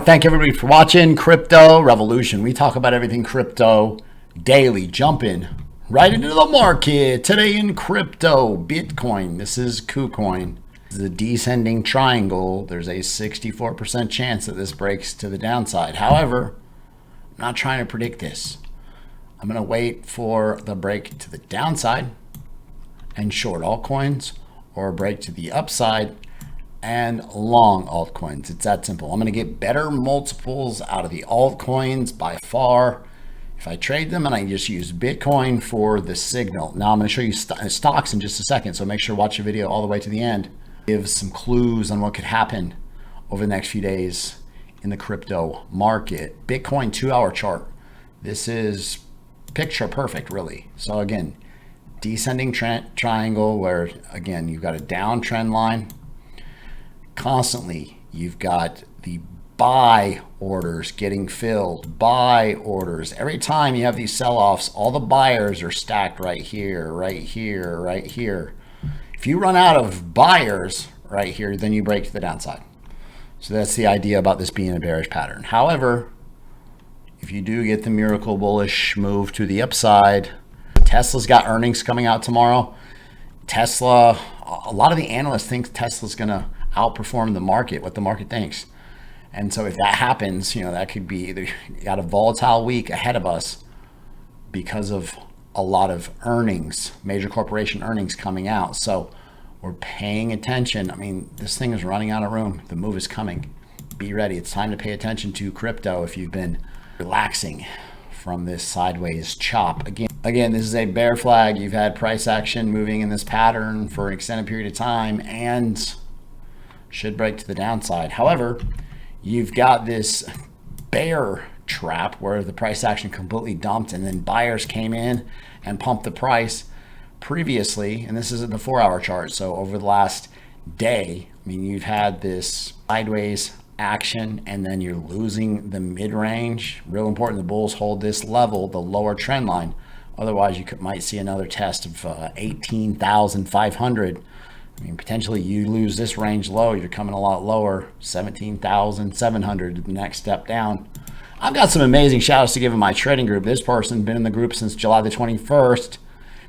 Thank everybody for watching Crypto Revolution. We talk about everything crypto daily, jumping right into the market. Today in crypto, Bitcoin. This is Kucoin. This is a descending triangle. There's a 64% chance that this breaks to the downside. However, I'm not trying to predict this. I'm going to wait for the break to the downside and short altcoins, or a break to the upside and long altcoins. It's that simple. I'm going to get better multiples out of the altcoins by far if I trade them and I just use Bitcoin for the signal. Now I'm going to show you stocks in just a second, so make sure to watch the video all the way to the end. Give some clues on what could happen over the next few days in the crypto market. Bitcoin 2-hour chart. This is picture perfect, really. So again, descending triangle where, again, you've got a downtrend line. Constantly, you've got the buy orders getting filled, buy orders. Every time you have these sell-offs, all the buyers are stacked right here, right here, right here. If you run out of buyers right here, then you break to the downside. So that's the idea about this being a bearish pattern. However, if you do get the miracle bullish move to the upside, Tesla's got earnings coming out tomorrow. Tesla, a lot of the analysts think Tesla's going to outperform the market, what the market thinks. And so if that happens, that could be either you got a volatile week ahead of us because of a lot of earnings, major corporation earnings coming out. So we're paying attention. I mean, this thing is running out of room. The move is coming. Be ready. It's time to pay attention to crypto if you've been relaxing from this sideways chop. Again, this is a bear flag. You've had price action moving in this pattern for an extended period of time and should break to the downside. However, you've got this bear trap where the price action completely dumped and then buyers came in and pumped the price previously. And this is in the 4-hour chart. So over the last day, you've had this sideways action and then you're losing the mid-range. Real important, the bulls hold this level, the lower trend line. Otherwise, you might see another test of 18,500. Potentially you lose this range low, you're coming a lot lower, 17,700, the next step down. I've got some amazing shout outs to give in my trading group. This person been in the group since July the 21st,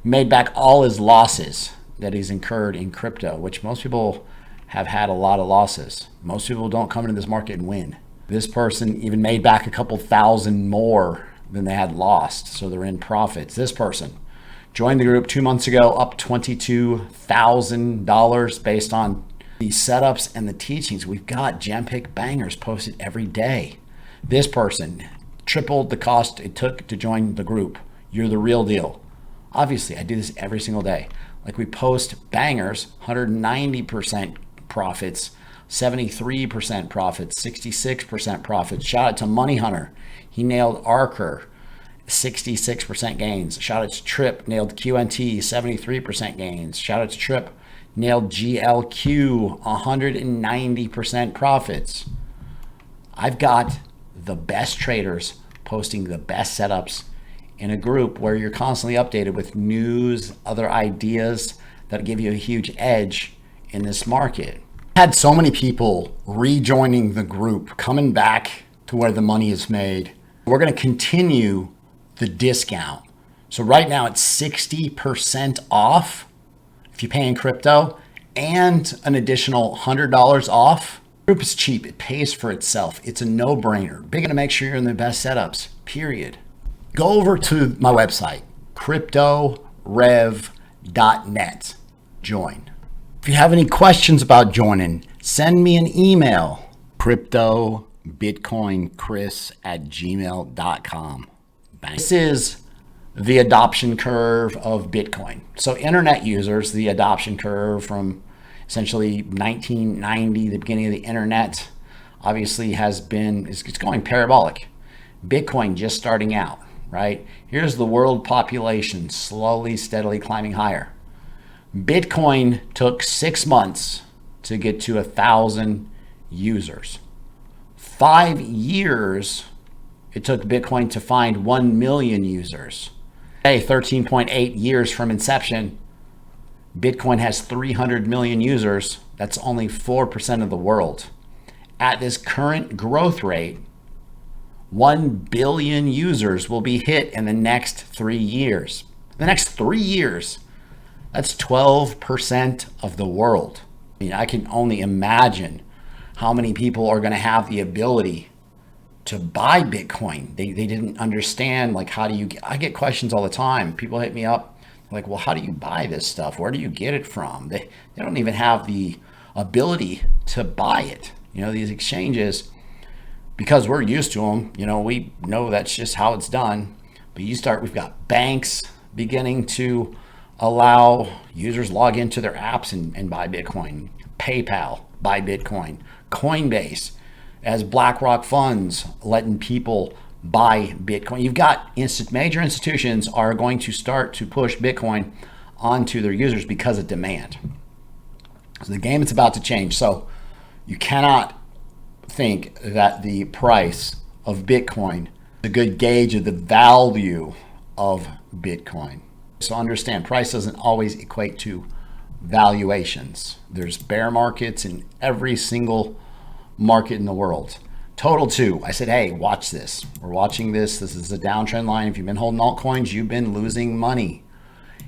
made back all his losses that he's incurred in crypto, which most people have had a lot of losses. Most people don't come into this market and win. This person even made back a couple thousand more than they had lost, so they're in profits. This person joined the group 2 months ago, up $22,000 based on the setups and the teachings. We've got gem pick bangers posted every day. This person tripled the cost it took to join the group. You're the real deal. Obviously, I do this every single day. Like, we post bangers, 190% profits, 73% profits, 66% profits. Shout out to Money Hunter. He nailed Archer. 66% gains. Shout out to Trip, nailed QNT, 73% gains. Shout out to Trip, nailed GLQ, 190% profits. I've got the best traders posting the best setups in a group where you're constantly updated with news, other ideas that give you a huge edge in this market. I had so many people rejoining the group, coming back to where the money is made. We're going to continue the discount. So right now it's 60% off if you pay in crypto and an additional $100 off. The group is cheap. It pays for itself. It's a no-brainer. Big to make sure you're in the best setups, period. Go over to my website, cryptorev.net. Join. If you have any questions about joining, send me an email, cryptobitcoinchris@gmail.com. This is the adoption curve of Bitcoin. So internet users, the adoption curve from essentially 1990, the beginning of the internet, obviously it's going parabolic. Bitcoin just starting out, right? Here's the world population slowly, steadily climbing higher. Bitcoin took 6 months to get to 1,000 users. 5 years it took Bitcoin to find 1 million users. Today, 13.8 years from inception, Bitcoin has 300 million users. That's only 4% of the world. at this current growth rate, 1 billion users will be hit in the next 3 years. The next 3 years, that's 12% of the world. I mean, I can only imagine how many people are going to have the ability to buy Bitcoin. They didn't understand, like, how do you I get questions all the time. People hit me up like, well, how do you buy this stuff? Where do you get it from? They don't even have the ability to buy it. You know, these exchanges, because we're used to them, you know, we know that's just how it's done. But we've got banks beginning to allow users log into their apps and buy Bitcoin. PayPal, buy Bitcoin. Coinbase, as BlackRock funds, letting people buy Bitcoin. You've got major institutions are going to start to push Bitcoin onto their users because of demand. So the game is about to change. So you cannot think that the price of Bitcoin is a good gauge of the value of Bitcoin. So understand, price doesn't always equate to valuations. There's bear markets in every single market in the world. Total 2, I said, hey, watch this. We're watching this. This is a downtrend line. If you've been holding altcoins, you've been losing money.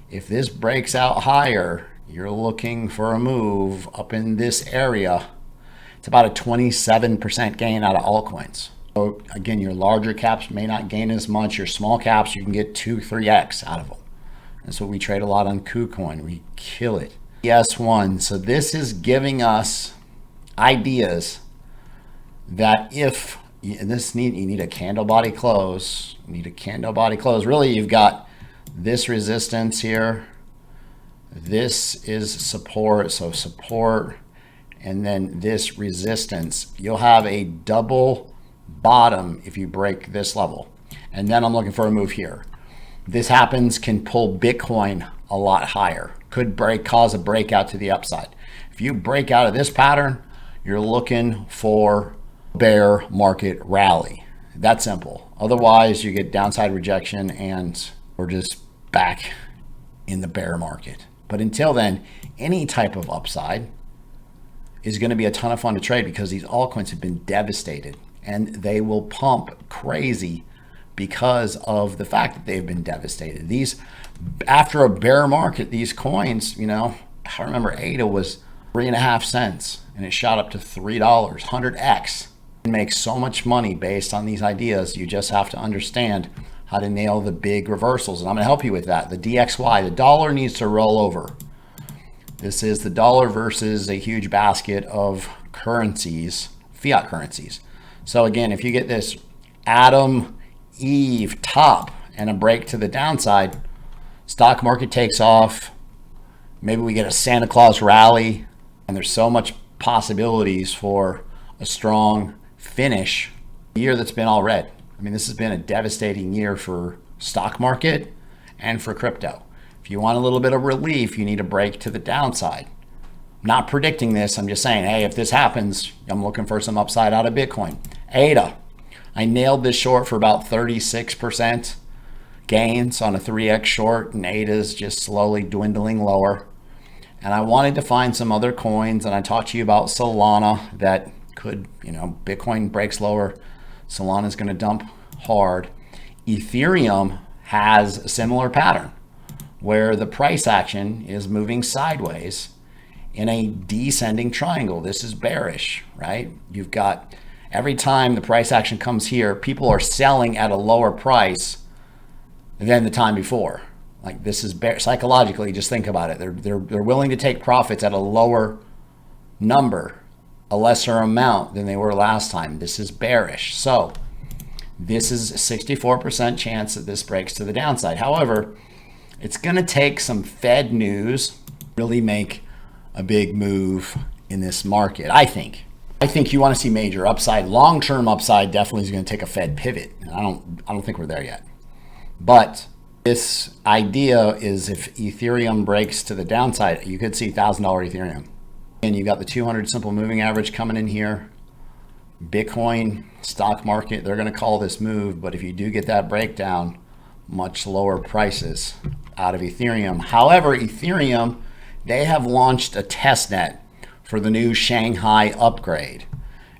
If this breaks out higher, you're looking for a move up in this area. It's about a 27% gain out of altcoins. So again, your larger caps may not gain as much. Your small caps, you can get 2-3x out of them. That's what we trade a lot on Kucoin. We kill it. ES1. So this is giving us ideas that if you need a candle body close, Really, you've got this resistance here. This is support. So support, and then this resistance. You'll have a double bottom if you break this level. And then I'm looking for a move here. This happens, can pull Bitcoin a lot higher. Could cause a breakout to the upside. If you break out of this pattern, you're looking for bear market rally. That simple. Otherwise, you get downside rejection and we're just back in the bear market. But until then, any type of upside is going to be a ton of fun to trade because these altcoins have been devastated and they will pump crazy because of the fact that they've been devastated. After a bear market, these coins, you know, I remember ADA was 3.5 cents and it shot up to $3, 100x. Make so much money based on these ideas. You just have to understand how to nail the big reversals, and I'm going to help you with that. The DXY, the dollar needs to roll over. This is the dollar versus a huge basket of currencies, fiat currencies. So again, if you get this Adam Eve top and a break to the downside, stock market takes off. Maybe we get a Santa Claus rally, and there's so much possibilities for a strong finish. A year that's been all red. I mean, this has been a devastating year for stock market and for crypto. If you want a little bit of relief, you need a break to the downside. I'm not predicting this. I'm just saying, hey, if this happens, I'm looking for some upside out of Bitcoin. ADA, I nailed this short for about 36% gains on a 3x short, and ADA is just slowly dwindling lower. And I wanted to find some other coins, and I talked to you about Solana that could, you know, Bitcoin breaks lower, Solana's going to dump hard. Ethereum has a similar pattern where the price action is moving sideways in a descending triangle. This is bearish, right? You've got every time the price action comes here, people are selling at a lower price than the time before. Like, this is psychologically, just think about it. They're willing to take profits at a lower number, a lesser amount than they were last time. This is bearish. So this is a 64% chance that this breaks to the downside. However, it's going to take some Fed news to really make a big move in this market. I think you want to see major upside. Long-term upside definitely is going to take a Fed pivot. I don't think we're there yet. But this idea is if Ethereum breaks to the downside, you could see $1,000 Ethereum. And you got the 200 simple moving average coming in here. Bitcoin, stock market, they're going to call this move. But if you do get that breakdown, much lower prices out of Ethereum. However, Ethereum, they have launched a test net for the new Shanghai upgrade.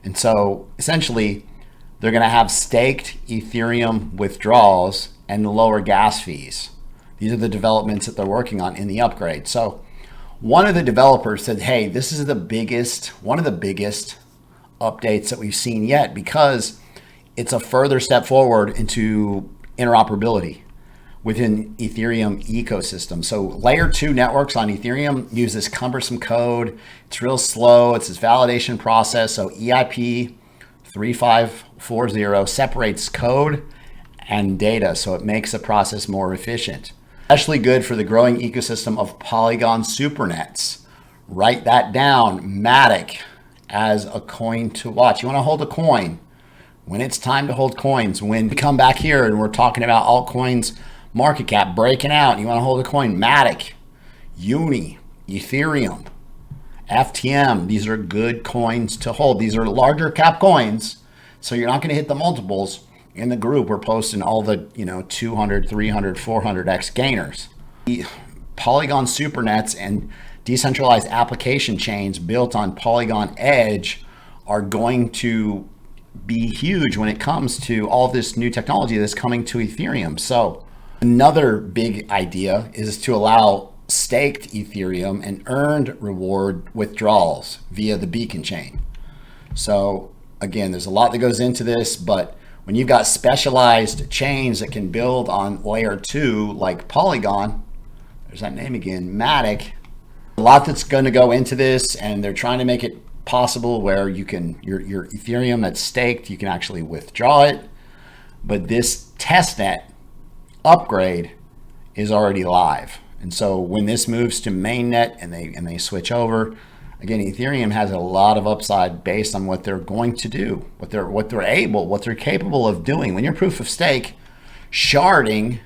And so essentially, they're going to have staked Ethereum withdrawals and lower gas fees. These are the developments that they're working on in the upgrade. So one of the developers said, hey, this is one of the biggest updates that we've seen yet, because it's a further step forward into interoperability within Ethereum ecosystem. So layer 2 networks on Ethereum use this cumbersome code. It's real slow. It's this validation process. So EIP 3540 separates code and data, so it makes the process more efficient. Especially good for the growing ecosystem of Polygon supernets. Write that down, MATIC, as a coin to watch. You want to hold a coin when it's time to hold coins. When we come back here and we're talking about altcoins market cap breaking out, and you want to hold a coin, MATIC, Uni, Ethereum, FTM, these are good coins to hold. These are larger cap coins, so you're not going to hit the multiples. In the group, we're posting all the 200, 300, 400x gainers. The Polygon supernets and decentralized application chains built on Polygon Edge are going to be huge when it comes to all this new technology that's coming to Ethereum. So another big idea is to allow staked Ethereum and earned reward withdrawals via the Beacon chain. So again, there's a lot that goes into this, but when you've got specialized chains that can build on layer 2 like Polygon, there's that name again, MATIC, a lot that's going to go into this, and they're trying to make it possible where you can, your Ethereum that's staked, you can actually withdraw it. But this testnet upgrade is already live. And so when this moves to mainnet and they switch over, again, Ethereum has a lot of upside based on what they're going to do, what they're capable of doing. When you're proof of stake, sharding,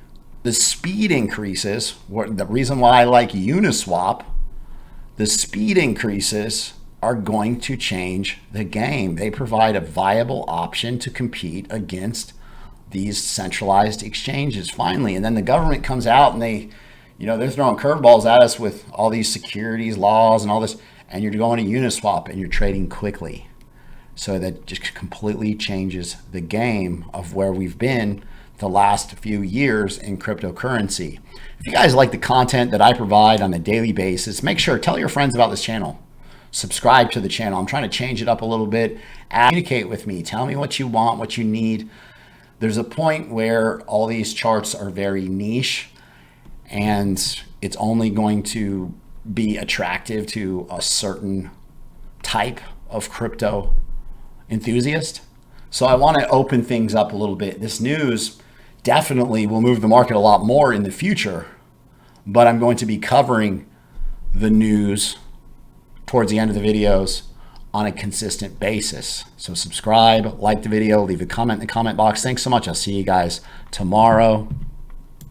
the speed increases. The reason why I like Uniswap, the speed increases are going to change the game. They provide a viable option to compete against these centralized exchanges finally. And then the government comes out and they're throwing curveballs at us with all these securities laws and all this, and you're going to Uniswap and you're trading quickly. So that just completely changes the game of where we've been the last few years in cryptocurrency. If you guys like the content that I provide on a daily basis, make sure, tell your friends about this channel. Subscribe to the channel. I'm trying to change it up a little bit. Communicate with me. Tell me what you want, what you need. There's a point where all these charts are very niche, and it's only going to be attractive to a certain type of crypto enthusiast. So I want to open things up a little bit. This news definitely will move the market a lot more in the future, but I'm going to be covering the news towards the end of the videos on a consistent basis. So subscribe, like the video, leave a comment in the comment box. Thanks so much. I'll see you guys tomorrow.